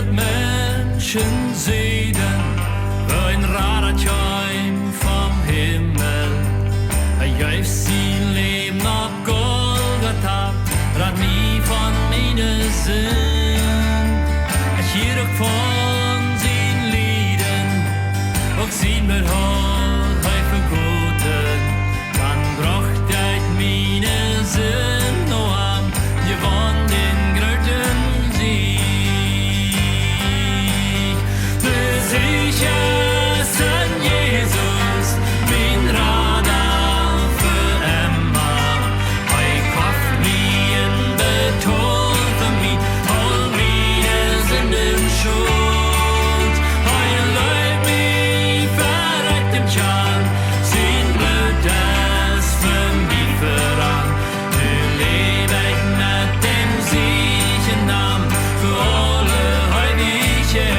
het Menschen zeden, een radertjein vom Himmel. Hij geeft zijn leven op Golgotha, rat mij van mijn zin. Het hier ook van zijn lieden, ook zien met haar hij vergoten. Dan bracht hij mijn zin nog aan, je van den groten Sieg. De Sieg en Jezus, mijn Radar für immer. Hij kauft mij en betaalt für mij, al meine Sünden schuld. Hij leidt mij verreckt im Schal, sein Blut das für mich verrannt. Nu leef ik met dem Siechen Naam, für alle Heiligkeit.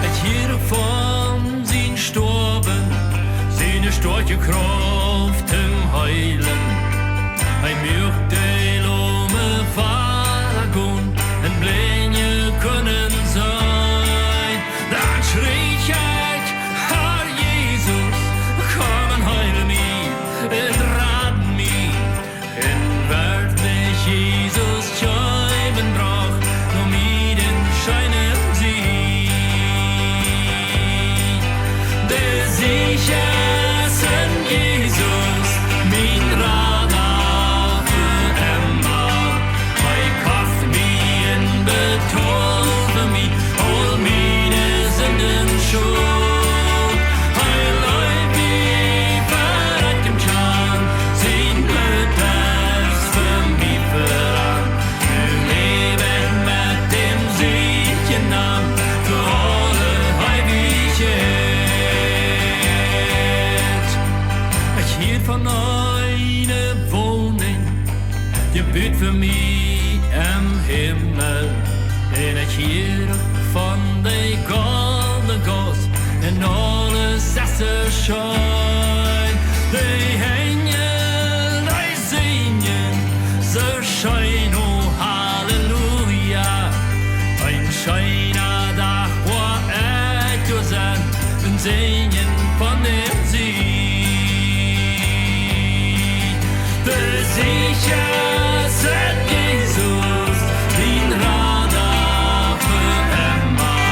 Het hier van zijn storben, zijn stortje kraft hem heilen. Hij mögt de lome Vatergun en blänje kunnen zijn. Dan schrie ik, Herr Jesus, kom en heile mij, en red mij. En werd mich Jesus scheiben brach, nur mij den scheinen sie. De Sichersten Jesus, mein Radar für immer. Hij kauft mij en betaalt für mij, al meine Sünden schuld. Hij leidt mij verreckt im Schal, sein Blut das für mich verrannt. Nu leef ik met dem Siechen Naam, für alle Heiligkeit. Ik hier van eine Wohnung, je biedt für mich am Himmel. En ik hier van de gouden Gast en alles is er schijn. De engel, die zingen, ze schijn, oh halleluja. Ein schöner Tag war ich sein, und singen von dem Sieg. Der Sichersten Jesus, den Radar für immer.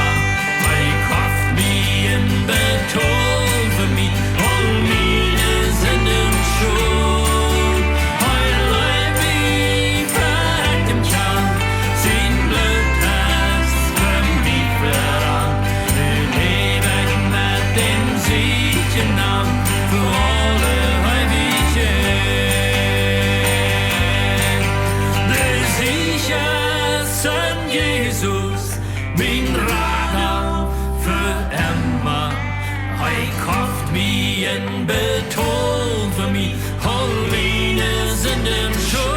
Hij kauft mij en betaalt für mich, al meine Sünden schuld. Hij leidt mij verreckt im Schal, sein Blut das für mich verrannt. Nu leef ik met dem Siechen Naam, für alle Heiligkeit. De Sichersten Jesus, mein Radar für immer. Hij kauft mij en betaalt für mich, al meine Sünden schuld.